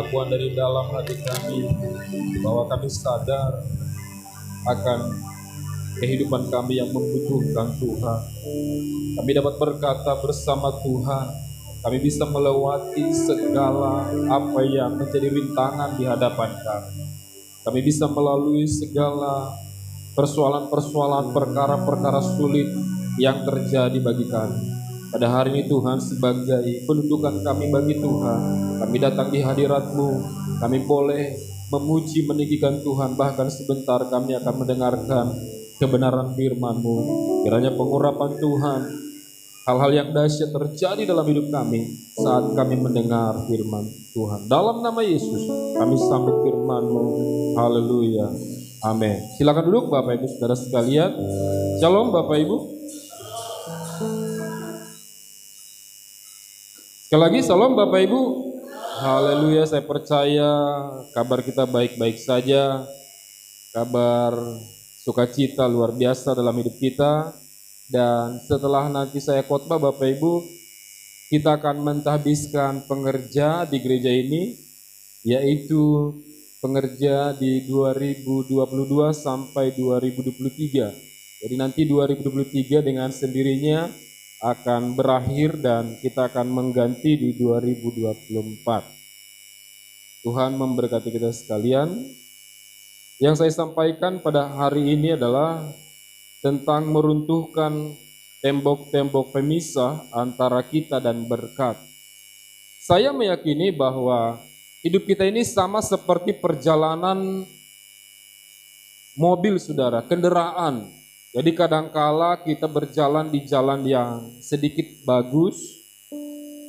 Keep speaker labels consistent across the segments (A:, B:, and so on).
A: pengakuan dari dalam hati kami bahwa kami sadar akan kehidupan kami yang membutuhkan Tuhan. Kami dapat berkata bersama Tuhan, kami bisa melewati segala apa yang menjadi rintangan di hadapan kami. Kami bisa melalui segala persoalan-persoalan, perkara-perkara sulit yang terjadi bagi kami. Pada hari ini Tuhan, sebagai penundukan kami bagi Tuhan, kami datang di hadirat-Mu. Kami boleh memuji, meninggikan Tuhan. Bahkan sebentar kami akan mendengarkan kebenaran firman-Mu. Kiranya pengurapan Tuhan, hal-hal yang dahsyat terjadi dalam hidup kami saat kami mendengar firman Tuhan. Dalam nama Yesus kami sambut firman-Mu. Haleluya. Amin. Silakan duduk Bapak Ibu Saudara sekalian. Shalom Bapak Ibu. Sekali lagi shalom Bapak Ibu. Haleluya, saya percaya kabar kita baik-baik saja. Kabar sukacita luar biasa dalam hidup kita. Dan setelah nanti saya khotbah Bapak Ibu, kita akan mentahbiskan pengerja di gereja ini, yaitu pengerja di 2022 sampai 2023. Jadi nanti 2023 dengan sendirinya akan berakhir dan kita akan mengganti di 2024. Tuhan memberkati kita sekalian. Yang saya sampaikan pada hari ini adalah tentang meruntuhkan tembok-tembok pemisah antara kita dan berkat. Saya meyakini bahwa hidup kita ini sama seperti perjalanan mobil saudara, kendaraan. Jadi kadangkala kita berjalan di jalan yang sedikit bagus,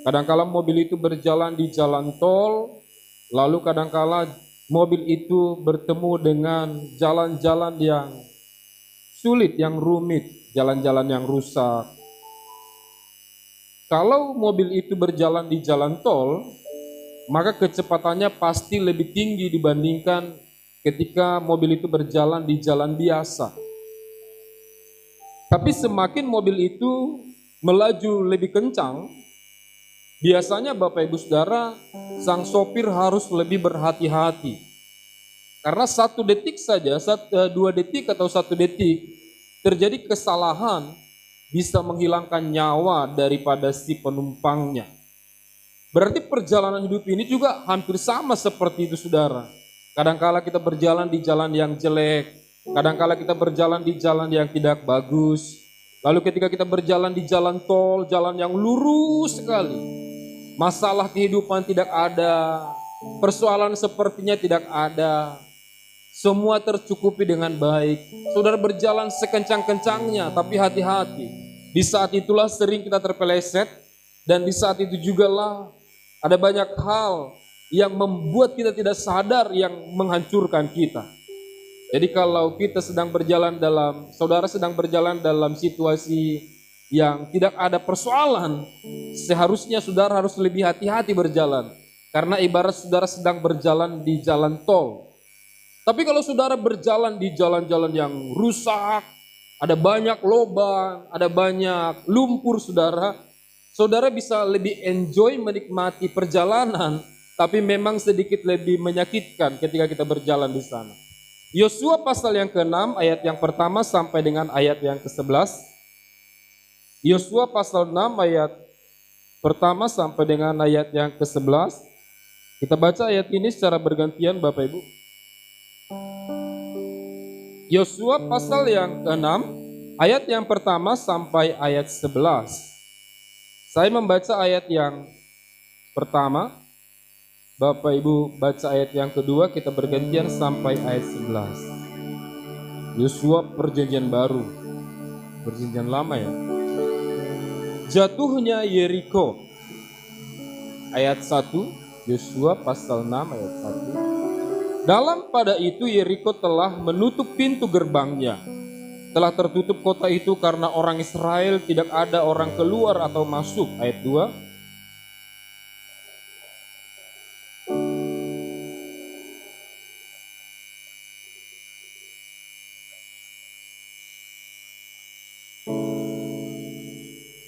A: kadangkala mobil itu berjalan di jalan tol, lalu kadangkala mobil itu bertemu dengan jalan-jalan yang sulit, yang rumit, jalan-jalan yang rusak. Kalau mobil itu berjalan di jalan tol, maka kecepatannya pasti lebih tinggi dibandingkan ketika mobil itu berjalan di jalan biasa. Tapi semakin mobil itu melaju lebih kencang, biasanya Bapak Ibu Saudara, sang sopir harus lebih berhati-hati. Karena 1 detik saja, 2 detik atau 1 detik, terjadi kesalahan bisa menghilangkan nyawa daripada si penumpangnya. Berarti perjalanan hidup ini juga hampir sama seperti itu saudara. Kadangkala kita berjalan di jalan yang jelek, kadangkala kita berjalan di jalan yang tidak bagus. Lalu ketika kita berjalan di jalan tol, jalan yang lurus sekali, masalah kehidupan tidak ada, persoalan sepertinya tidak ada, semua tercukupi dengan baik. Saudara berjalan sekencang-kencangnya, tapi hati-hati. Di saat itulah sering kita terpeleset, dan di saat itu juga lah ada banyak hal yang membuat kita tidak sadar yang menghancurkan kita. Jadi kalau kita saudara sedang berjalan dalam situasi yang tidak ada persoalan, seharusnya saudara harus lebih hati-hati berjalan. Karena ibarat saudara sedang berjalan di jalan tol. Tapi kalau saudara berjalan di jalan-jalan yang rusak, ada banyak lubang, ada banyak lumpur saudara bisa lebih enjoy menikmati perjalanan, tapi memang sedikit lebih menyakitkan ketika kita berjalan di sana. Yosua pasal yang ke-6 ayat yang pertama sampai dengan ayat yang ke-11. Yosua pasal 6 ayat pertama sampai dengan ayat yang ke-11. Kita baca ayat ini secara bergantian Bapak Ibu. Yosua pasal yang ke-6 ayat yang pertama sampai ayat 11. Saya membaca ayat yang pertama, Bapak Ibu baca ayat yang kedua, kita bergantian sampai ayat 11. Yosua perjanjian baru, perjanjian lama ya. Jatuhnya Yeriko. Ayat 1, Yosua pasal 6 ayat 1. Dalam pada itu Yeriko telah menutup pintu gerbangnya. Telah tertutup kota itu karena orang Israel, tidak ada orang keluar atau masuk. Ayat 2.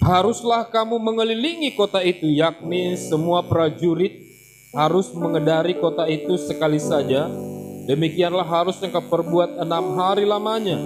A: Haruslah kamu mengelilingi kota itu, yakni semua prajurit harus mengedari kota itu sekali saja. Demikianlah harus engkau perbuat 6 hari lamanya.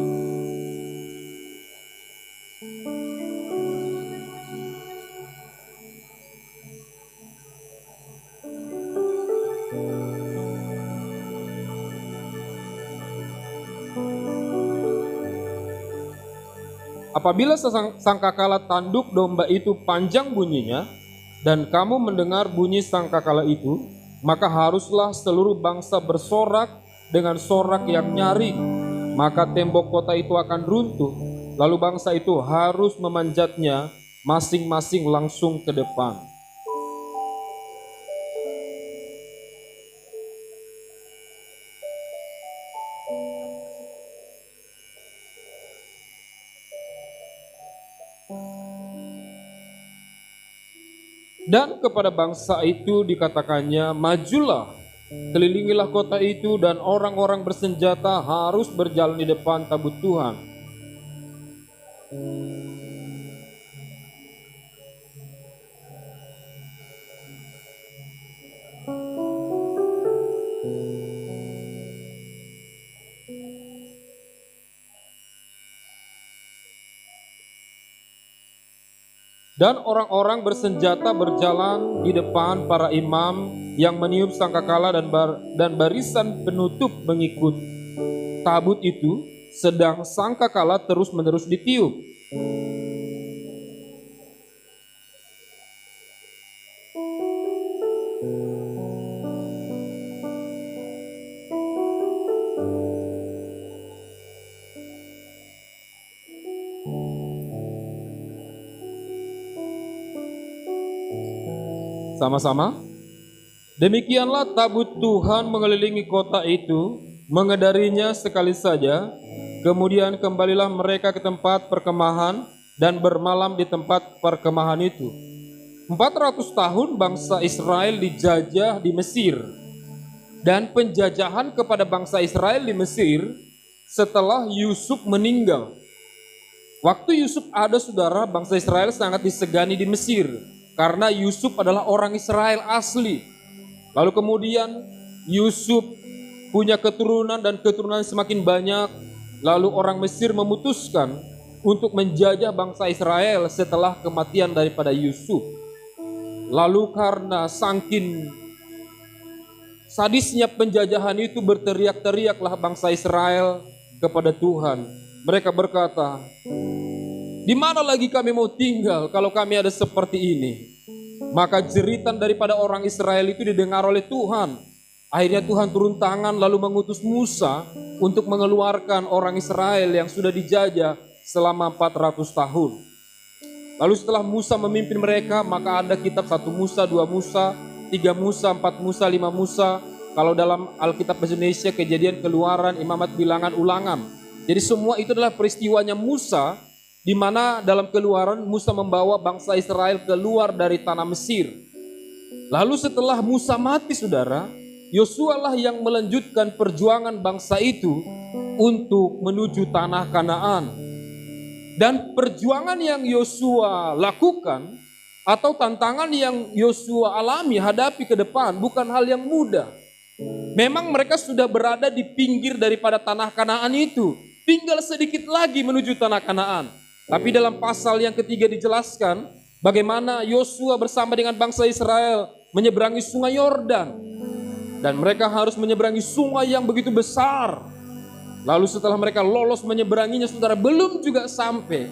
A: Apabila sangkakala tanduk domba itu panjang bunyinya, dan kamu mendengar bunyi sangkakala itu, maka haruslah seluruh bangsa bersorak dengan sorak yang nyaring. Maka tembok kota itu akan runtuh, lalu bangsa itu harus memanjatnya masing-masing langsung ke depan. Dan kepada bangsa itu dikatakannya, majulah, kelilingilah kota itu, dan orang-orang bersenjata harus berjalan di depan tabut Tuhan. Dan orang-orang bersenjata berjalan di depan para imam yang meniup sangkakala, dan barisan penutup mengikut tabut itu, sedang sangkakala terus-menerus ditiup. Sama-sama. Demikianlah tabut Tuhan mengelilingi kota itu, mengedarinya sekali saja. Kemudian kembalilah mereka ke tempat perkemahan dan bermalam di tempat perkemahan itu. 400 tahun bangsa Israel dijajah di Mesir. Dan penjajahan kepada bangsa Israel di Mesir setelah Yusuf meninggal. Waktu Yusuf ada, saudara, bangsa Israel sangat disegani di Mesir. Karena Yusuf adalah orang Israel asli. Lalu kemudian Yusuf punya keturunan dan keturunan semakin banyak. Lalu orang Mesir memutuskan untuk menjajah bangsa Israel setelah kematian daripada Yusuf. Lalu karena saking sadisnya penjajahan itu, berteriak-teriaklah bangsa Israel kepada Tuhan. Mereka berkata, di mana lagi kami mau tinggal kalau kami ada seperti ini? Maka jeritan daripada orang Israel itu didengar oleh Tuhan. Akhirnya Tuhan turun tangan lalu mengutus Musa untuk mengeluarkan orang Israel yang sudah dijajah selama 400 tahun. Lalu setelah Musa memimpin mereka, maka ada kitab 1 Musa, 2 Musa, 3 Musa, 4 Musa, 5 Musa. Kalau dalam Alkitab Bahasa Indonesia, Kejadian, Keluaran, Imamat, Bilangan, Ulangan. Jadi semua itu adalah peristiwanya Musa, di mana dalam Keluaran Musa membawa bangsa Israel keluar dari tanah Mesir. Lalu setelah Musa mati, saudara, Yosua lah yang melanjutkan perjuangan bangsa itu untuk menuju tanah Kanaan. Dan perjuangan yang Yosua lakukan atau tantangan yang Yosua alami, hadapi ke depan, bukan hal yang mudah. Memang mereka sudah berada di pinggir daripada tanah Kanaan itu, tinggal sedikit lagi menuju tanah Kanaan. Tapi dalam pasal yang ketiga dijelaskan bagaimana Yosua bersama dengan bangsa Israel menyeberangi sungai Yordan. Dan mereka harus menyeberangi sungai yang begitu besar. Lalu setelah mereka lolos menyeberanginya, saudara, belum juga sampai,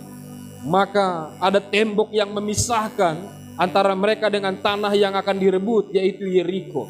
A: maka ada tembok yang memisahkan antara mereka dengan tanah yang akan direbut, yaitu Yeriko.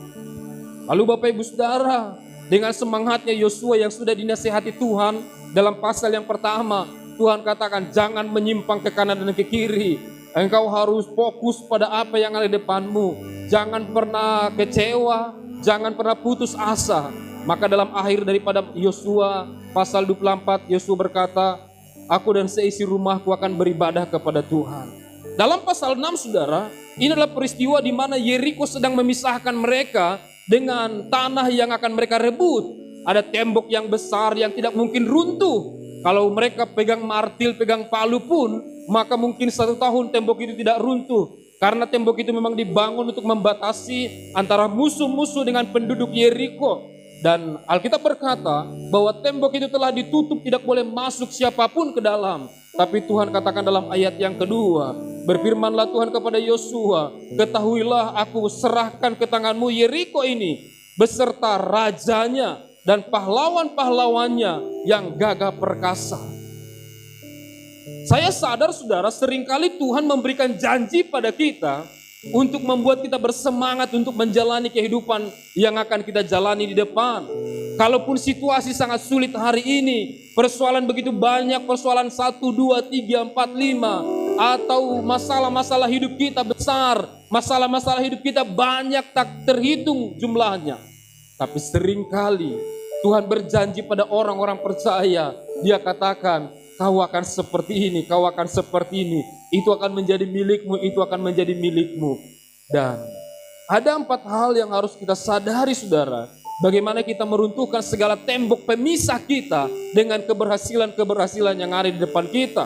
A: Lalu Bapak Ibu Saudara, dengan semangatnya Yosua yang sudah dinasihati Tuhan dalam pasal yang pertama, Tuhan katakan jangan menyimpang ke kanan dan ke kiri. Engkau harus fokus pada apa yang ada di depanmu. Jangan pernah kecewa, jangan pernah putus asa. Maka dalam akhir daripada Yosua pasal 24, Yosua berkata, aku dan seisi rumahku akan beribadah kepada Tuhan. Dalam pasal 6, saudara, ini adalah peristiwa di mana Yeriko sedang memisahkan mereka dengan tanah yang akan mereka rebut. Ada tembok yang besar yang tidak mungkin runtuh. Kalau mereka pegang martil, pegang palu pun, maka mungkin 1 tahun tembok itu tidak runtuh. Karena tembok itu memang dibangun untuk membatasi antara musuh-musuh dengan penduduk Yeriko. Dan Alkitab berkata bahwa tembok itu telah ditutup, tidak boleh masuk siapapun ke dalam. Tapi Tuhan katakan dalam ayat yang kedua, berfirmanlah Tuhan kepada Yosua, ketahuilah aku serahkan ke tanganmu Yeriko ini, beserta rajanya dan pahlawan-pahlawannya yang gagah perkasa. Saya sadar saudara, seringkali Tuhan memberikan janji pada kita untuk membuat kita bersemangat untuk menjalani kehidupan yang akan kita jalani di depan. Kalaupun situasi sangat sulit hari ini, persoalan begitu banyak, persoalan 1, 2, 3, 4, 5, atau masalah-masalah hidup kita besar, masalah-masalah hidup kita banyak tak terhitung jumlahnya. Tapi seringkali Tuhan berjanji pada orang-orang percaya, Dia katakan, kau akan seperti ini, kau akan seperti ini. Itu akan menjadi milikmu, itu akan menjadi milikmu. Dan ada 4 hal yang harus kita sadari saudara. Bagaimana kita meruntuhkan segala tembok pemisah kita dengan keberhasilan-keberhasilan yang ada di depan kita.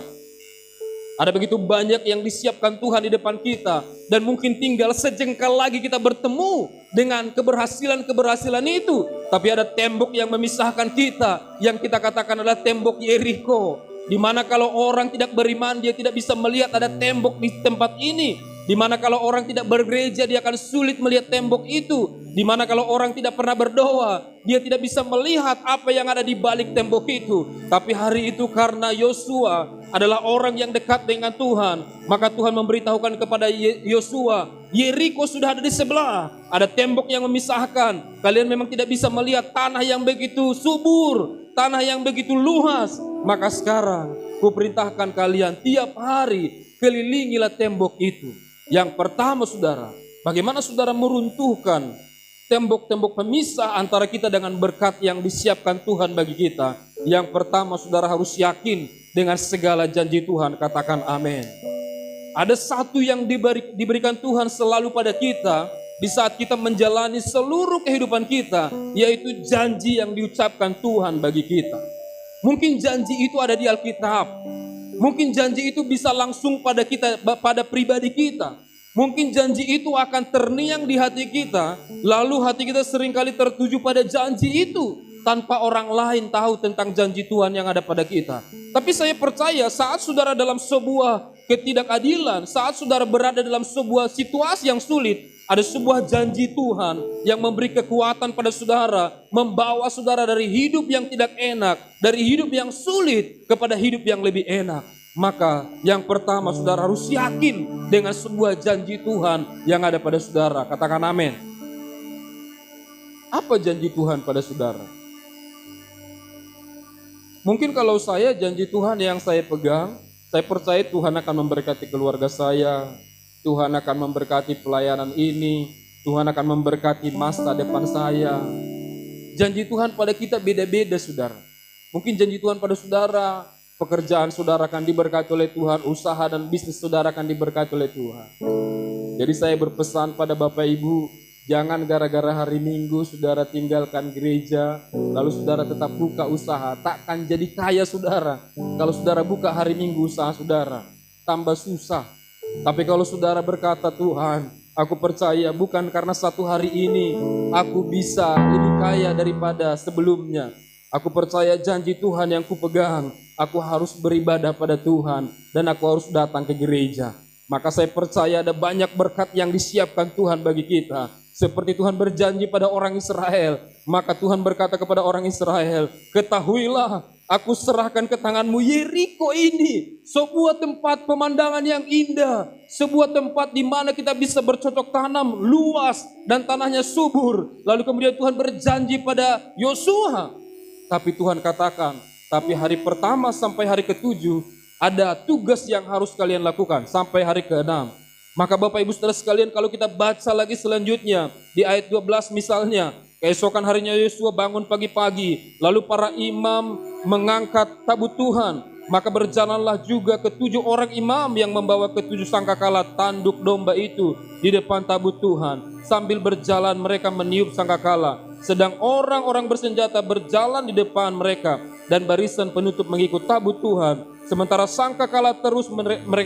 A: Ada begitu banyak yang disiapkan Tuhan di depan kita. Dan mungkin tinggal sejengkal lagi kita bertemu dengan keberhasilan-keberhasilan itu. Tapi ada tembok yang memisahkan kita, yang kita katakan adalah tembok Yeriko. Di mana kalau orang tidak beriman, dia tidak bisa melihat ada tembok di tempat ini. Di mana kalau orang tidak bergereja, dia akan sulit melihat tembok itu. Di mana kalau orang tidak pernah berdoa, dia tidak bisa melihat apa yang ada di balik tembok itu. Tapi hari itu karena Yosua adalah orang yang dekat dengan Tuhan, maka Tuhan memberitahukan kepada Yosua, Yeriko sudah ada di sebelah. Ada tembok yang memisahkan. Kalian memang tidak bisa melihat tanah yang begitu subur, tanah yang begitu luas. Maka sekarang kuperintahkan kalian tiap hari kelilingilah tembok itu. Yang pertama saudara, bagaimana saudara meruntuhkan tembok-tembok pemisah antara kita dengan berkat yang disiapkan Tuhan bagi kita. Yang pertama saudara harus yakin dengan segala janji Tuhan, katakan amin. Ada satu yang diberikan Tuhan selalu pada kita di saat kita menjalani seluruh kehidupan kita, yaitu janji yang diucapkan Tuhan bagi kita. Mungkin janji itu ada di Alkitab. Mungkin janji itu bisa langsung pada kita, pada pribadi kita. Mungkin janji itu akan terngiang di hati kita, lalu hati kita seringkali tertuju pada janji itu tanpa orang lain tahu tentang janji Tuhan yang ada pada kita. Tapi saya percaya saat saudara dalam sebuah ketidakadilan, saat saudara berada dalam sebuah situasi yang sulit, ada sebuah janji Tuhan yang memberi kekuatan pada saudara, membawa saudara dari hidup yang tidak enak, dari hidup yang sulit kepada hidup yang lebih enak. Maka yang pertama saudara harus yakin dengan sebuah janji Tuhan yang ada pada saudara. Katakan amin. Apa janji Tuhan pada saudara? Mungkin kalau saya, janji Tuhan yang saya pegang, saya percaya Tuhan akan memberkati keluarga saya, Tuhan akan memberkati pelayanan ini, Tuhan akan memberkati masa depan saya. Janji Tuhan pada kita beda-beda saudara. Mungkin janji Tuhan pada saudara, pekerjaan saudara akan diberkati oleh Tuhan, usaha dan bisnis saudara akan diberkati oleh Tuhan. Jadi saya berpesan pada Bapak Ibu, jangan gara-gara hari Minggu saudara tinggalkan gereja, lalu saudara tetap buka usaha, takkan jadi kaya saudara. Kalau saudara buka hari Minggu usaha saudara, tambah susah. Tapi kalau saudara berkata, Tuhan, aku percaya bukan karena satu hari ini aku bisa lebih kaya daripada sebelumnya. Aku percaya janji Tuhan yang kupegang, aku harus beribadah pada Tuhan dan aku harus datang ke gereja. Maka saya percaya ada banyak berkat yang disiapkan Tuhan bagi kita. Seperti Tuhan berjanji pada orang Israel, maka Tuhan berkata kepada orang Israel, ketahuilah, aku serahkan ke tanganmu Yeriko ini, sebuah tempat pemandangan yang indah, sebuah tempat di mana kita bisa bercocok tanam, luas dan tanahnya subur. Lalu kemudian Tuhan berjanji pada Yosua, tapi Tuhan katakan, tapi hari pertama sampai hari ke-7 ada tugas yang harus kalian lakukan sampai hari ke-6. Maka Bapak Ibu Saudara sekalian, kalau kita baca lagi selanjutnya di ayat 12 misalnya, keesokan harinya Yosua bangun pagi-pagi, lalu para imam mengangkat tabut Tuhan. Maka berjalanlah juga ke-7 orang imam yang membawa ke-7 sangkakala tanduk domba itu di depan tabut Tuhan. Sambil berjalan mereka meniup sangkakala, sedang orang-orang bersenjata berjalan di depan mereka dan barisan penutup mengikut tabut Tuhan. Sementara sangkakala terus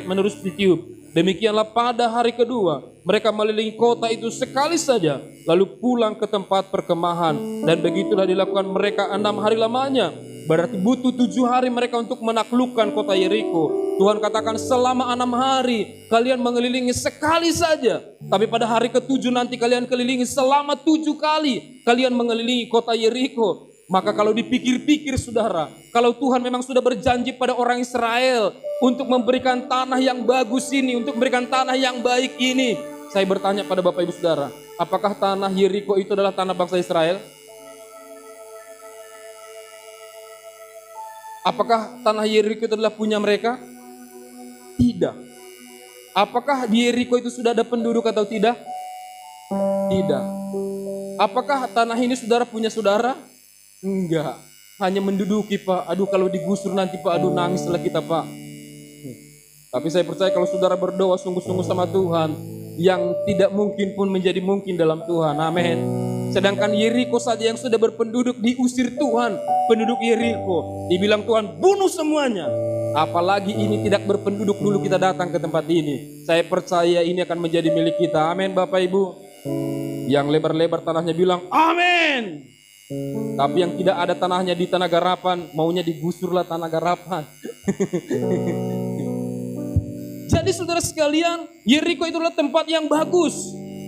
A: menerus ditiup. Demikianlah pada hari kedua, mereka melilingi kota itu sekali saja, lalu pulang ke tempat perkemahan. Dan begitulah dilakukan mereka 6 hari lamanya. Berarti butuh 7 hari mereka untuk menaklukkan kota Yeriko. Tuhan katakan selama 6 hari kalian mengelilingi sekali saja. Tapi pada hari ke-7 nanti kalian kelilingi selama 7 kali. Kalian mengelilingi kota Yeriko. Maka kalau dipikir-pikir saudara, kalau Tuhan memang sudah berjanji pada orang Israel untuk memberikan tanah yang bagus ini, untuk memberikan tanah yang baik ini. Saya bertanya pada Bapak Ibu Saudara, apakah tanah Yeriko itu adalah tanah bangsa Israel? Apakah tanah Yeriko itu adalah punya mereka? Tidak. Apakah di Yeriko itu sudah ada penduduk atau tidak? Tidak. Apakah tanah ini saudara punya saudara? Enggak. Hanya menduduki Pak. Aduh kalau digusur nanti Pak, aduh nangislah kita Pak. Tapi saya percaya kalau saudara berdoa sungguh-sungguh sama Tuhan, yang tidak mungkin pun menjadi mungkin dalam Tuhan. Amin. Sedangkan Yeriko saja yang sudah berpenduduk diusir Tuhan, penduduk Yeriko. Dibilang Tuhan bunuh semuanya. Apalagi ini tidak berpenduduk dulu kita datang ke tempat ini. Saya percaya ini akan menjadi milik kita. Amin Bapak Ibu. Yang lebar-lebar tanahnya bilang amin. Tapi yang tidak ada tanahnya di tanah garapan, maunya digusurlah tanah garapan. Jadi saudara sekalian, Yeriko itu adalah tempat yang bagus.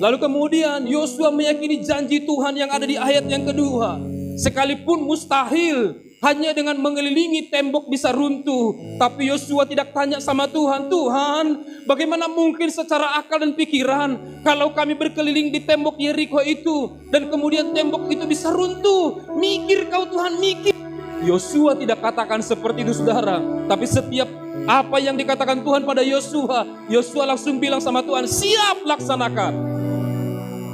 A: Lalu kemudian Yosua meyakini janji Tuhan yang ada di ayat yang kedua. Sekalipun mustahil hanya dengan mengelilingi tembok bisa runtuh. Tapi Yosua tidak tanya sama Tuhan, Tuhan bagaimana mungkin secara akal dan pikiran kalau kami berkeliling di tembok Yeriko itu dan kemudian tembok itu bisa runtuh. Mikir kau Tuhan, mikir. Yosua tidak katakan seperti itu saudara. Tapi setiap apa yang dikatakan Tuhan pada Yosua, Yosua langsung bilang sama Tuhan, siap laksanakan.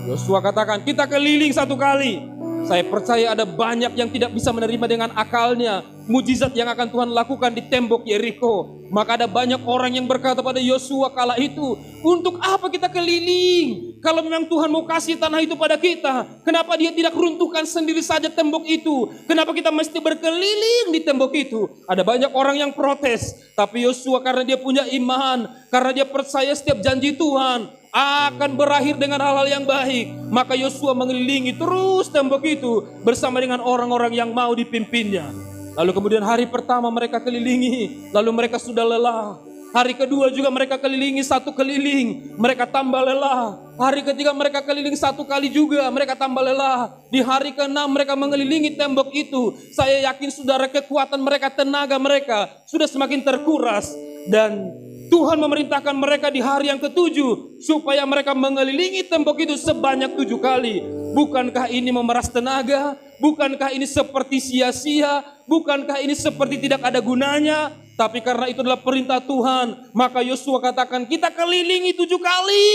A: Yosua katakan, kita keliling 1 kali. Saya percaya ada banyak yang tidak bisa menerima dengan akalnya mujizat yang akan Tuhan lakukan di tembok Yeriko. Maka ada banyak orang yang berkata pada Yosua kala itu, untuk apa kita keliling? Kalau memang Tuhan mau kasih tanah itu pada kita, kenapa dia tidak runtuhkan sendiri saja tembok itu? Kenapa kita mesti berkeliling di tembok itu? Ada banyak orang yang protes. Tapi Yosua karena dia punya iman, karena dia percaya setiap janji Tuhan akan berakhir dengan hal-hal yang baik, maka Yosua mengelilingi terus tembok itu bersama dengan orang-orang yang mau dipimpinnya. Lalu kemudian hari pertama mereka kelilingi, lalu mereka sudah lelah. Hari kedua juga mereka kelilingi 1 keliling, mereka tambah lelah. Hari ketiga mereka keliling 1 kali juga, mereka tambah lelah. Di hari ke-6 mereka mengelilingi tembok itu. Saya yakin saudara kekuatan mereka, tenaga mereka sudah semakin terkuras. Dan Tuhan memerintahkan mereka di hari yang ke-7 supaya mereka mengelilingi tembok itu sebanyak 7 kali. Bukankah ini memeras tenaga? Bukankah ini seperti sia-sia? Bukankah ini seperti tidak ada gunanya? Tapi karena itu adalah perintah Tuhan, maka Yosua katakan kita kelilingi 7 kali.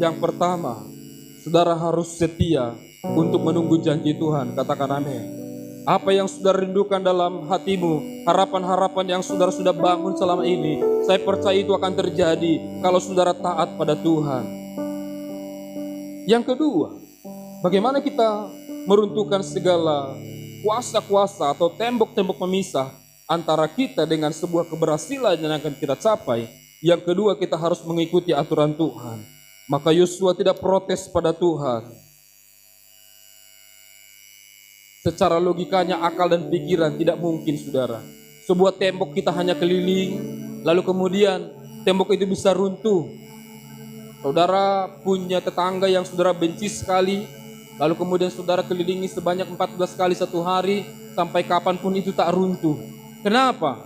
A: Yang pertama, saudara harus setia untuk menunggu janji Tuhan. Katakan amin. Apa yang saudara rindukan dalam hatimu, harapan-harapan yang saudara sudah bangun selama ini, saya percaya itu akan terjadi kalau saudara taat pada Tuhan. Yang kedua, bagaimana kita meruntuhkan segala kuasa-kuasa atau tembok-tembok pemisah antara kita dengan sebuah keberhasilan yang akan kita capai. Yang kedua, kita harus mengikuti aturan Tuhan. Maka Yosua tidak protes pada Tuhan. Secara logikanya, akal dan pikiran tidak mungkin saudara. Sebuah tembok kita hanya keliling, lalu kemudian tembok itu bisa runtuh. Saudara punya tetangga yang saudara benci sekali, lalu kemudian saudara kelilingi sebanyak 14 kali 1 hari, sampai kapanpun itu tak runtuh. Kenapa?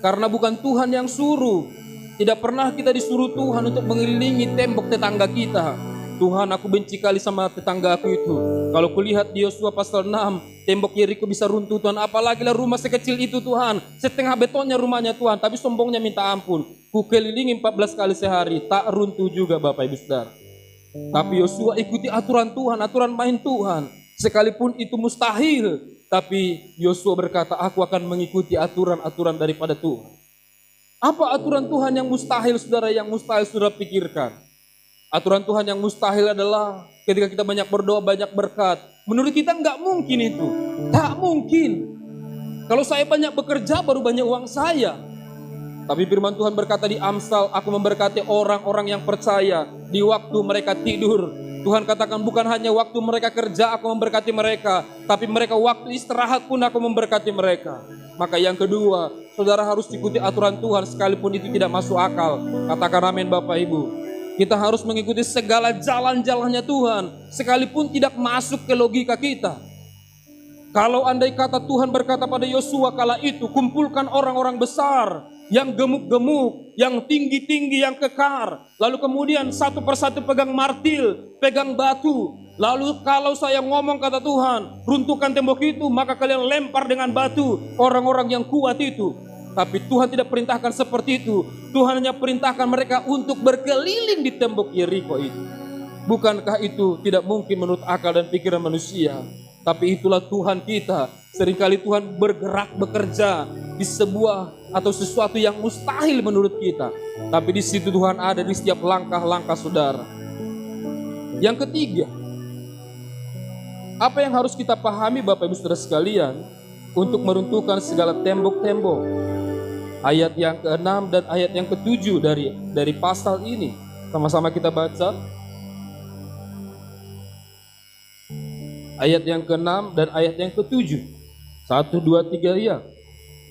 A: Karena bukan Tuhan yang suruh. Tidak pernah kita disuruh Tuhan untuk mengelilingi tembok tetangga kita. Tuhan, aku benci kali sama tetangga aku itu. Kalau kulihat di Yosua pasal 6, tembok Yeriko bisa runtuh Tuhan. Apalagi lah rumah sekecil itu Tuhan. Setengah betonnya rumahnya Tuhan, tapi sombongnya minta ampun. Ku kelilingi 14 kali sehari, tak runtuh juga Bapak Ibu Saudara. Tapi Yosua ikuti aturan Tuhan, aturan main Tuhan. Sekalipun itu mustahil, tapi Yosua berkata, aku akan mengikuti aturan-aturan daripada Tuhan. Apa aturan Tuhan yang mustahil saudara, yang mustahil saudara pikirkan? Aturan Tuhan yang mustahil adalah ketika kita banyak berdoa, banyak berkat. Menurut kita enggak mungkin itu. Tak mungkin. Kalau saya banyak bekerja baru banyak uang saya. Tapi firman Tuhan berkata di Amsal, aku memberkati orang-orang yang percaya di waktu mereka tidur. Tuhan katakan bukan hanya waktu mereka kerja aku memberkati mereka, tapi mereka waktu istirahat pun aku memberkati mereka. Maka yang kedua, saudara harus ikuti aturan Tuhan sekalipun itu tidak masuk akal. Katakan amin Bapak Ibu. Kita harus mengikuti segala jalan-jalannya Tuhan, sekalipun tidak masuk ke logika kita. Kalau andai kata Tuhan berkata pada Yosua kala itu, kumpulkan orang-orang besar, yang gemuk-gemuk, yang tinggi-tinggi, yang kekar. Lalu kemudian satu persatu pegang martil, pegang batu. Lalu kalau saya ngomong kata Tuhan, runtuhkan tembok itu, maka kalian lempar dengan batu orang-orang yang kuat itu. Tapi Tuhan tidak perintahkan seperti itu. Tuhan hanya perintahkan mereka untuk berkeliling di tembok Yeriko itu. Bukankah itu tidak mungkin menurut akal dan pikiran manusia? Tapi itulah Tuhan kita. Seringkali Tuhan bergerak bekerja di sebuah atau sesuatu yang mustahil menurut kita. Tapi di situ Tuhan ada di setiap langkah-langkah saudara. Yang ketiga, apa yang harus kita pahami Bapak Ibu Saudara sekalian untuk meruntuhkan segala tembok-tembok? Ayat yang ke-6 dan ayat yang ke-7 dari pasal ini. Sama-sama kita baca. Ayat yang ke-6 dan ayat yang ke-7. 1, 2, 3 ya.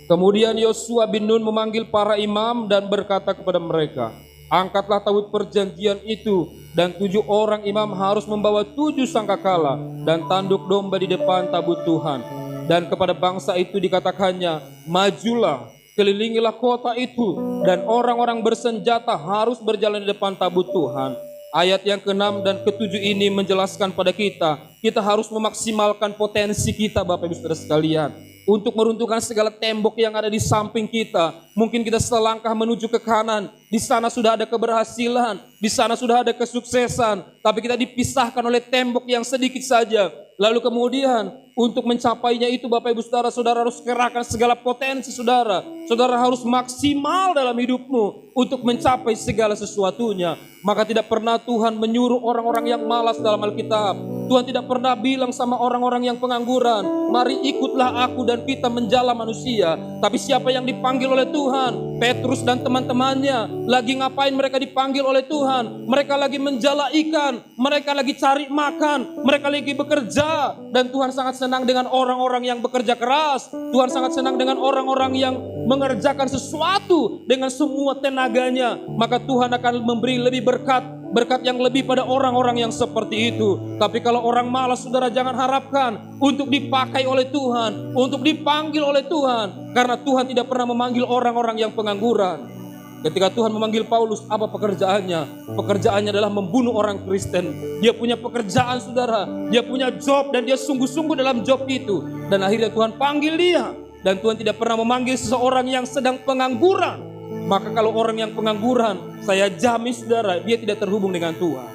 A: Kemudian Yosua bin Nun memanggil para imam dan berkata kepada mereka, angkatlah tabut perjanjian itu, dan 7 orang imam harus membawa 7 sangkakala dan tanduk domba di depan tabut Tuhan. Dan kepada bangsa itu dikatakannya, majulah, kelilingilah kota itu, dan orang-orang bersenjata harus berjalan di depan tabut Tuhan. Ayat yang ke-6 dan ke-7 ini menjelaskan pada kita harus memaksimalkan potensi kita Bapak Ibu Saudara sekalian. Untuk meruntuhkan segala tembok yang ada di samping kita. Mungkin kita selangkah menuju ke kanan, di sana sudah ada keberhasilan, di sana sudah ada kesuksesan. Tapi kita dipisahkan oleh tembok yang sedikit saja. Lalu kemudian untuk mencapainya itu Bapak Ibu Saudara, saudara harus kerahkan segala potensi saudara. Saudara harus maksimal dalam hidupmu untuk mencapai segala sesuatunya. Maka tidak pernah Tuhan menyuruh orang-orang yang malas dalam Alkitab. Tuhan tidak pernah bilang sama orang-orang yang pengangguran, mari ikutlah aku dan kita menjala manusia. Tapi siapa yang dipanggil oleh Tuhan? Petrus dan teman-temannya. Lagi ngapain mereka dipanggil oleh Tuhan? Mereka lagi menjala ikan, mereka lagi cari makan, mereka lagi bekerja. Dan Tuhan sangat senang dengan orang-orang yang bekerja keras. Tuhan sangat senang dengan orang-orang yang mengerjakan sesuatu dengan semua tenaganya. Maka Tuhan akan memberi lebih berkat yang lebih pada orang-orang yang seperti itu. Tapi kalau orang malas, saudara jangan harapkan untuk dipakai oleh Tuhan, untuk dipanggil oleh Tuhan. Karena Tuhan tidak pernah memanggil orang-orang yang pengangguran. Ketika Tuhan memanggil Paulus, apa pekerjaannya? Pekerjaannya adalah membunuh orang Kristen. Dia punya pekerjaan saudara, dia punya job dan dia sungguh-sungguh dalam job itu. Dan akhirnya Tuhan panggil dia. Dan Tuhan tidak pernah memanggil seseorang yang sedang pengangguran. Maka kalau orang yang pengangguran, saya jamin saudara, dia tidak terhubung dengan Tuhan.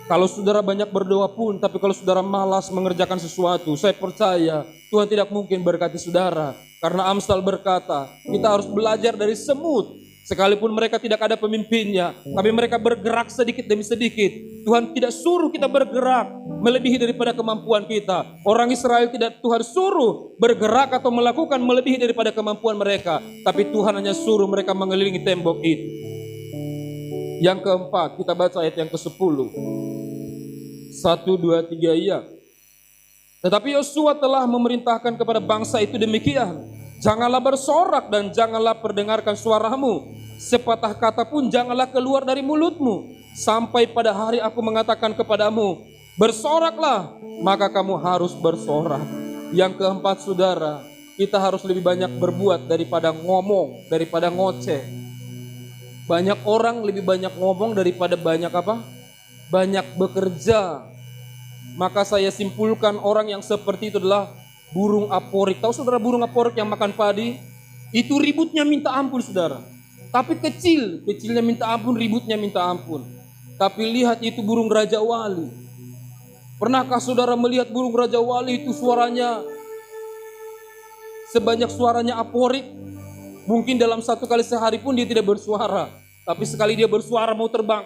A: Kalau saudara banyak berdoa pun, tapi kalau saudara malas mengerjakan sesuatu, saya percaya Tuhan tidak mungkin berkati saudara. Karena Amsal berkata, kita harus belajar dari semut. Sekalipun mereka tidak ada pemimpinnya, tapi mereka bergerak sedikit demi sedikit. Tuhan tidak suruh kita bergerak melebihi daripada kemampuan kita. Orang Israel tidak Tuhan suruh bergerak atau melakukan melebihi daripada kemampuan mereka. Tapi Tuhan hanya suruh mereka mengelilingi tembok itu. Yang keempat, kita baca ayat yang ke-10. 1, 2, 3 iya. Tetapi Yosua telah memerintahkan kepada bangsa itu demikian. Janganlah bersorak dan janganlah perdengarkan suaramu. Sepatah kata pun janganlah keluar dari mulutmu. Sampai pada hari aku mengatakan kepadamu, bersoraklah, maka kamu harus bersorak. Yang keempat saudara, kita harus lebih banyak berbuat daripada ngomong, daripada ngoceh. Banyak orang lebih banyak ngomong daripada banyak apa? Banyak bekerja. Maka saya simpulkan orang yang seperti itu adalah burung aporik. Tahu saudara burung aporik yang makan padi? Itu ributnya minta ampun saudara. Tapi kecilnya minta ampun, ributnya minta ampun. Tapi lihat itu burung Raja Wali. Pernahkah saudara melihat burung Raja Wali itu suaranya sebanyak suaranya aporik? Mungkin dalam satu kali sehari pun dia tidak bersuara. Tapi sekali dia bersuara mau terbang,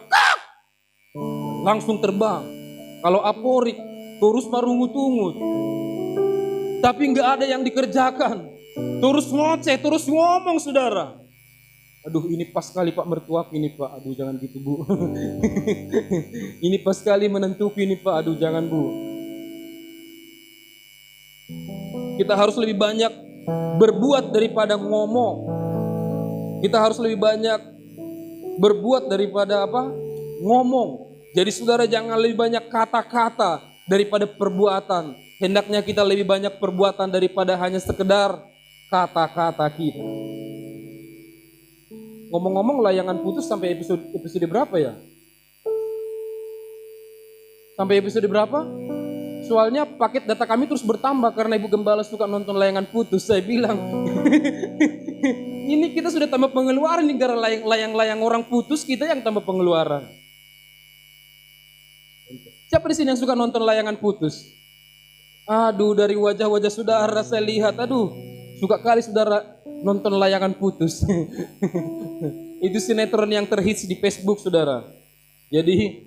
A: langsung terbang. Kalau aporik, terus marungut-ungut. Tapi nggak ada yang dikerjakan. Terus ngoceh, terus ngomong saudara. Aduh ini pas sekali Pak mertuaku ini Pak, aduh jangan gitu Bu. Ini pas sekali menentuku ini Pak, aduh jangan Bu. Kita harus lebih banyak berbuat daripada ngomong. Kita harus lebih banyak berbuat daripada apa? Ngomong. Jadi saudara jangan lebih banyak kata-kata daripada perbuatan. Hendaknya kita lebih banyak perbuatan daripada hanya sekedar kata-kata kita. Ngomong-ngomong layangan putus sampai episode berapa ya? Sampai episode berapa? Soalnya paket data kami terus bertambah karena Ibu Gembala suka nonton layangan putus. Saya bilang, ini kita sudah tambah pengeluaran nih gara layang-layang orang putus, kita yang tambah pengeluaran. Siapa di sini yang suka nonton layangan putus? Aduh, dari wajah-wajah saudara saya lihat, aduh, suka kali saudara nonton layangan putus. Itu sinetron yang terhits di Facebook, saudara. Jadi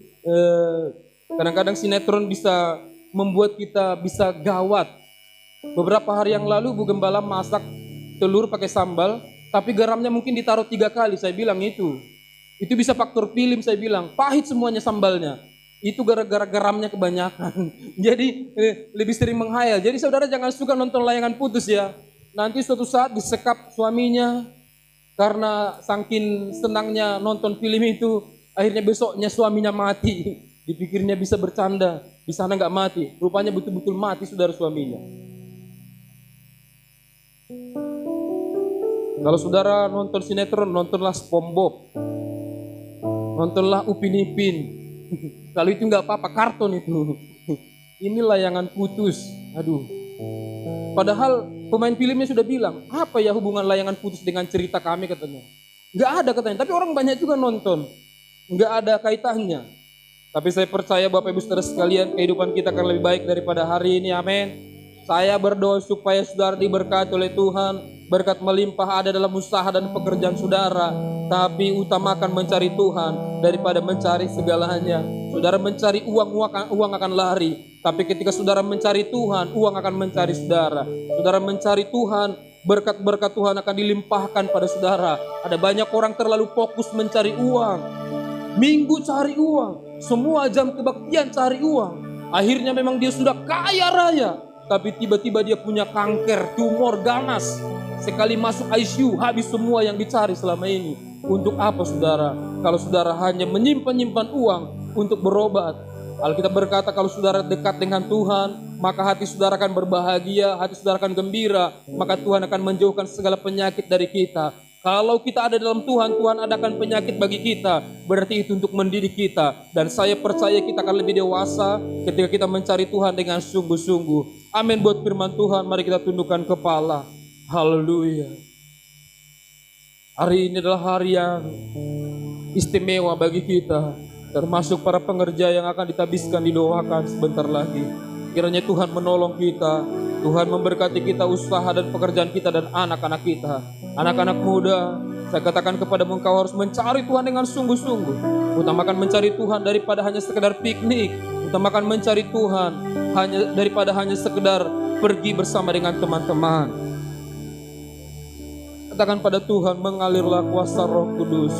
A: kadang-kadang sinetron bisa membuat kita bisa gawat. Beberapa hari yang lalu Bu Gembala masak telur pakai sambal, tapi garamnya mungkin ditaruh 3 kali. Saya bilang itu bisa faktor film. Saya bilang pahit semuanya sambalnya. Itu gara-gara garamnya kebanyakan. Jadi lebih sering menghayal. Jadi saudara jangan suka nonton layangan putus ya. Nanti suatu saat disekap suaminya karena saking senangnya nonton film itu, akhirnya besoknya suaminya mati. Dipikirnya bisa bercanda, di sana nggak mati. Rupanya betul-betul mati saudara suaminya. Kalau saudara nonton sinetron, nontonlah SpongeBob, nontonlah Upin Ipin. Kalau itu nggak apa-apa, karton itu. Ini layangan putus. Aduh. Padahal pemain filmnya sudah bilang, apa ya hubungan layangan putus dengan cerita kami katanya. Nggak ada katanya, tapi orang banyak juga nonton. Nggak ada kaitannya. Tapi saya percaya Bapak Ibu Saudara sekalian, kehidupan kita akan lebih baik daripada hari ini, amin. Saya berdoa supaya saudara diberkati oleh Tuhan, berkat melimpah ada dalam usaha dan pekerjaan saudara, tapi utamakan mencari Tuhan daripada mencari segalanya. Saudara mencari uang akan lari, tapi ketika saudara mencari Tuhan, uang akan mencari saudara. Saudara mencari Tuhan, berkat-berkat Tuhan akan dilimpahkan pada saudara. Ada banyak orang terlalu fokus mencari uang, minggu cari uang, semua jam kebaktian cari uang. Akhirnya memang dia sudah kaya raya, tapi tiba-tiba dia punya kanker, tumor ganas. Sekali masuk ICU, habis semua yang dicari selama ini. Untuk apa saudara? Kalau saudara hanya menyimpan uang untuk berobat. Alkitab berkata kalau saudara dekat dengan Tuhan, maka hati saudara akan berbahagia, hati saudara akan gembira, maka Tuhan akan menjauhkan segala penyakit dari kita. Kalau kita ada dalam Tuhan, Tuhan adakan penyakit bagi kita, berarti itu untuk mendidik kita. Dan saya percaya kita akan lebih dewasa ketika kita mencari Tuhan dengan sungguh-sungguh. Amin buat firman Tuhan, mari kita tundukkan kepala. Haleluya. Hari ini adalah hari yang istimewa bagi kita, termasuk para pengerja yang akan ditabiskan, didoakan sebentar lagi. Kiranya Tuhan menolong kita, Tuhan memberkati kita usaha dan pekerjaan kita dan anak-anak kita. Anak-anak muda, saya katakan kepadamu, engkau harus mencari Tuhan dengan sungguh-sungguh. Utamakan mencari Tuhan daripada hanya sekedar piknik. Utamakan mencari Tuhan daripada hanya sekedar pergi bersama dengan teman-teman. Katakan pada Tuhan, mengalirlah kuasa Roh Kudus.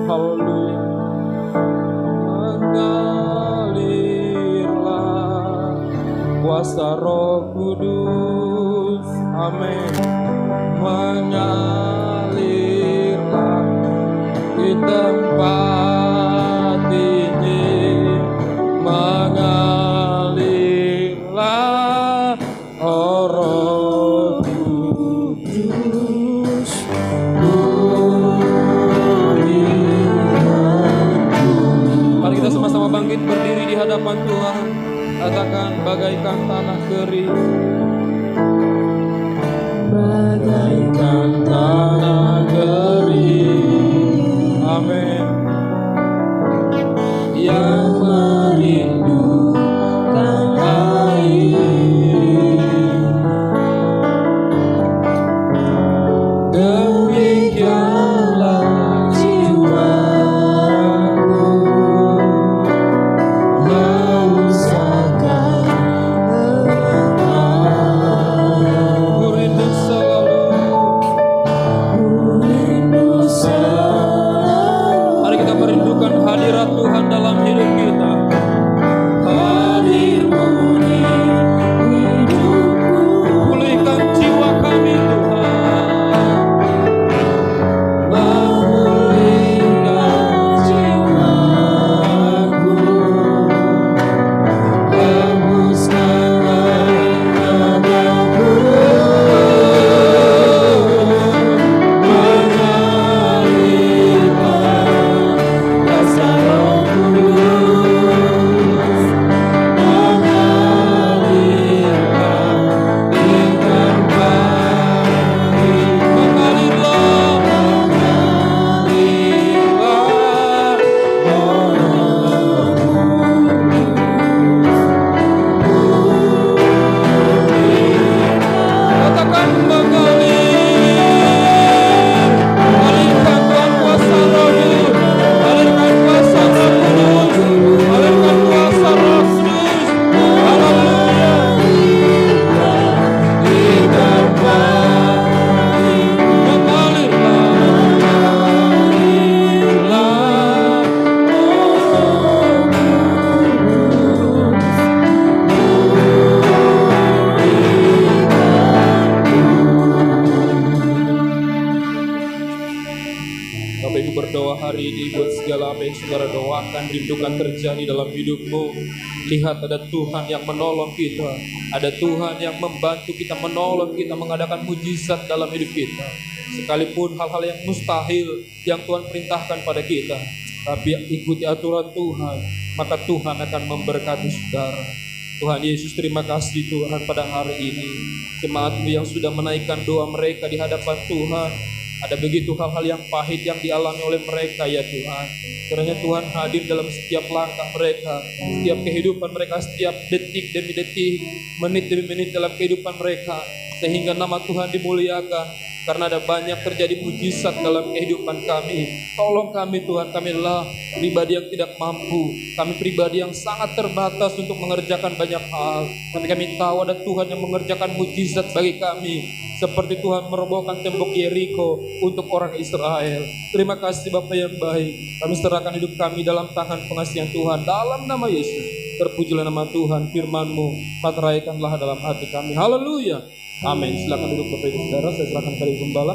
A: Haleluya. Mengalirlah kuasa Roh Kudus. Amin. Mengalirlah di tempat ini, mengalirlah Roh Kudus. Mari kita sama-sama bangkit berdiri di hadapan Tuhan. Katakan, bagaikan tanah kering, bagaikan tanah kering. Amin. Yang merindukan air, demikianlah jiwaku merasakan engkau. Ku rindu selalu, ku rindu selalu. Tuhan dalam hidup kita.
B: Hadir-Mu di hidupku.
A: Pulihkan jiwa kami Tuhan.
B: Memulihkan jiwaku. Hembuskanlah nadamu. Mengalirkan rasa Roh Kudus. Mengalirkan bintang pagi.
A: Mengalirlah,
B: Mengalirkan
A: katakan mengalir. Alirkan Tuhan kuasa Roh-Mu. Alirkan kuasa Roh Kudus. Alirkan kuasa Roh Kudus. Haleluya.
B: bintang pagi.
A: Mengalirlah. Bapak Ibu berdoa hari ini buat segala apa yang saudara doakan, rindukan terjadi dalam hidupmu. Lihat ada Tuhan yang menolong kita. Ada Tuhan yang membantu kita, menolong kita, mengadakan mujizat dalam hidup kita. Sekalipun hal-hal yang mustahil yang Tuhan perintahkan pada kita, tapi ikuti aturan Tuhan, maka Tuhan akan memberkati saudara. Tuhan Yesus, terima kasih Tuhan pada hari ini. Jemaat-Mu yang sudah menaikkan doa mereka di hadapan Tuhan. Ada begitu hal-hal yang pahit yang dialami oleh mereka ya Tuhan. Kiranya Tuhan hadir dalam setiap langkah mereka, setiap kehidupan mereka, setiap detik demi detik, menit demi menit dalam kehidupan mereka. Sehingga nama Tuhan dimuliakan. Karena ada banyak terjadi mujizat dalam kehidupan kami. Tolong kami Tuhan, kami adalah pribadi yang tidak mampu. Kami pribadi yang sangat terbatas untuk mengerjakan banyak hal. Tapi kami tahu ada Tuhan yang mengerjakan mujizat bagi kami. Seperti Tuhan merobohkan tembok Yeriko untuk orang Israel. Terima kasih Bapa yang baik. Kami serahkan hidup kami dalam tangan pengasihan Tuhan. Dalam nama Yesus. Terpujilah nama Tuhan, firman-Mu materaikanlah dalam hati kami. Haleluya. Amin. Silakan duduk Bapak Ibu Saudara, saya serahkan kepada Ibu Gembala.